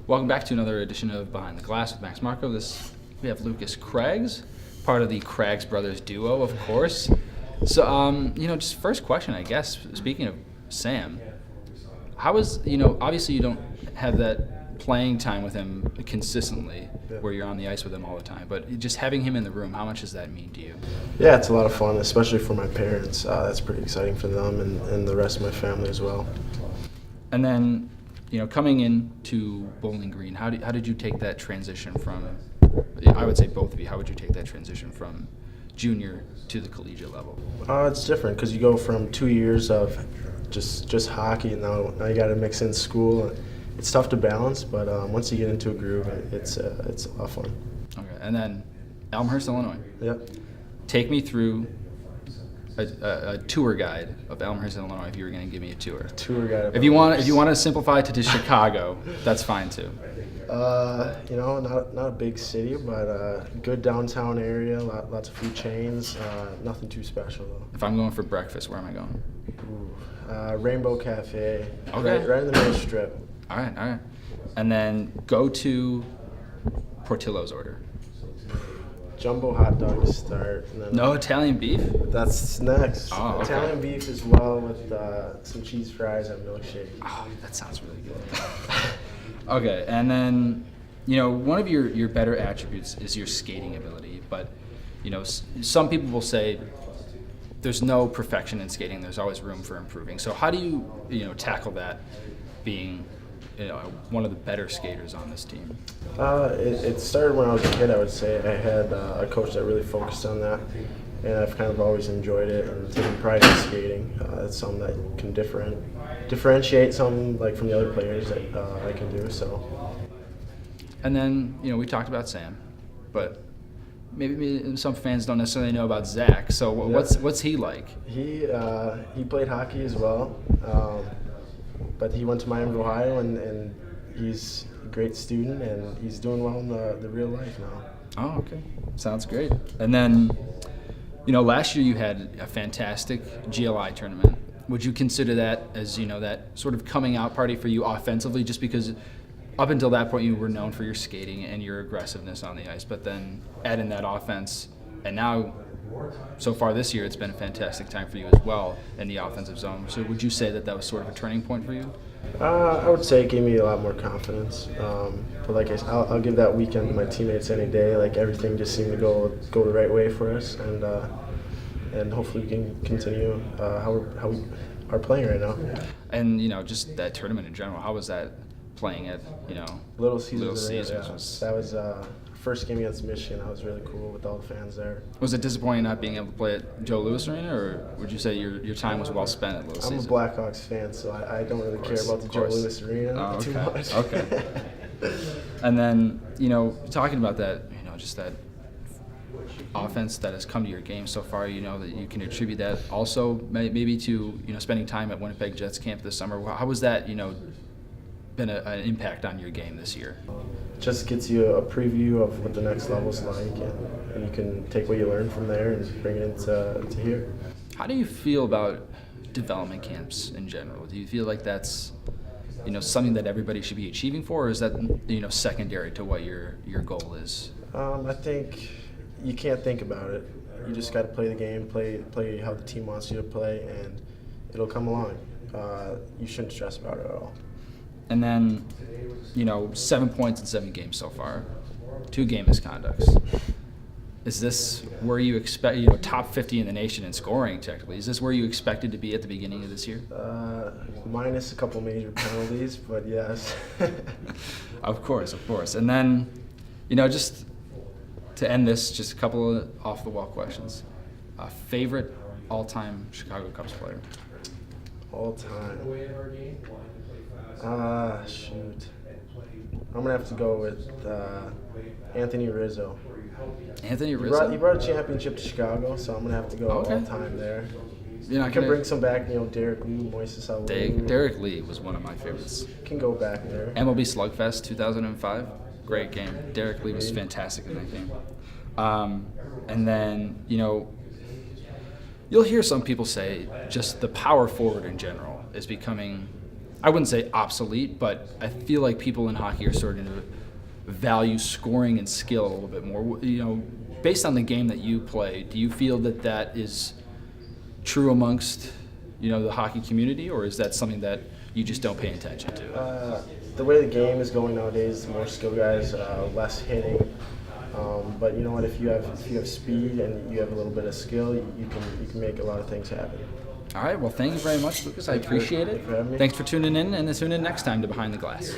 Welcome back to another edition of Behind the Glass with Max Marko. We have Lukas Craggs, part of the Craggs brothers duo, of course. So, just first question, I guess, speaking of Sam, how is, obviously you don't have that playing time with him consistently where you're on the ice with him all the time, but just having him in the room, how much does that mean to you? Yeah, it's a lot of fun, especially for my parents. That's pretty exciting for them and the rest of my family as well. And then, coming into Bowling Green, how did you take that transition from, I would say both of you, how would you take that transition from junior to the collegiate level? It's different because you go from 2 years of just hockey, and now you got to mix in school. It's tough to balance, but once you get into a groove, it's a lot of fun. Okay, and then Elmhurst, Illinois. Yep. Take me through a tour guide of Elmhurst, Illinois. If you were going to give me a tour. Tour guide. If you want to simplify it to Chicago, that's fine too. Not a big city, but good downtown area. Lots of food chains. Nothing too special though. If I'm going for breakfast, where am I going? Rainbow Cafe. Okay. Right in the middle strip. All right. And then go to Portillo's order. Jumbo hot dog to start. And then No Italian beef? That's next. Oh, okay. Italian beef as well with some cheese fries and milkshake. Oh, that sounds really good. Okay, and then, one of your better attributes is your skating ability, but, some people will say there's no perfection in skating. There's always room for improving. So how do you, tackle that being, one of the better skaters on this team? It started when I was a kid, I would say. I had a coach that really focused on that, and I've kind of always enjoyed it and taken pride in skating. It's something that can differentiate something like from the other players that I can do. So. And then, we talked about Sam, but maybe some fans don't necessarily know about Zack. So what's he like? He played hockey as well, but he went to Miami, Ohio, and he's a great student, and he's doing well in the real life now. Oh, okay. Sounds great. And then, last year you had a fantastic GOI tournament. Would you consider that as, that sort of coming out party for you offensively, just because up until that point you were known for your skating and your aggressiveness on the ice, but then add in that offense, and now so far this year it's been a fantastic time for you as well in the offensive zone. So would you say that was sort of a turning point for you? I would say it gave me a lot more confidence. But like I said, I'll give that weekend to my teammates any day. Like everything just seemed to go the right way for us, and hopefully we can continue how we are playing right now. And just that tournament in general, how was that playing at Little Caesars? Yeah. That was first game against Michigan. That was really cool with all the fans there. Was it disappointing not being able to play at Joe Louis Arena, or would you say your time was well spent at Little Caesars? I'm a Blackhawks fan, so I don't really care about the Joe Louis Arena too much. Okay. And then, talking about that, just that offense that has come to your game so far, that you can attribute that also maybe to, spending time at Winnipeg Jets camp this summer. How was that, been an impact on your game this year? Just gets you a preview of what the next level's like, and you can take what you learn from there and bring it into here. How do you feel about development camps in general? Do you feel like that's something that everybody should be achieving for, or is that secondary to what your goal is? I think you can't think about it. You just got to play the game, play how the team wants you to play, and it'll come along. You shouldn't stress about it at all. And then, 7 points in 7 games so far, 2 game misconducts. Is this where you expect, top 50 in the nation in scoring technically? Is this where you expected to be at the beginning of this year? Minus a couple major penalties, but yes. Of course. And then, just to end this, just a couple of off-the-wall questions. Favorite all-time Chicago Cubs player? All-time. Shoot. I'm going to have to go with Anthony Rizzo. Anthony Rizzo? He brought a championship to Chicago, so I'm going to have to go all-time there. You can bring some back, Derek Lee, Moises Alou. Derek Lee was one of my favorites. Can go back there. MLB Slugfest 2005, great game. Derek Lee was fantastic in that game. And then, you'll hear some people say just the power forward in general is becoming I wouldn't say obsolete, but I feel like people in hockey are starting to value scoring and skill a little bit more. You know, based on the game that you play, do you feel that that is true amongst, you know, the hockey community, or is that something that you just don't pay attention to? The way the game is going nowadays, more skill guys, less hitting. But you know what? If you have speed and you have a little bit of skill, you can make a lot of things happen. All right. Well, thank you very much, Lucas. I appreciate it. Thanks for having me. Thanks for tuning in, and tune in next time to Behind the Glass.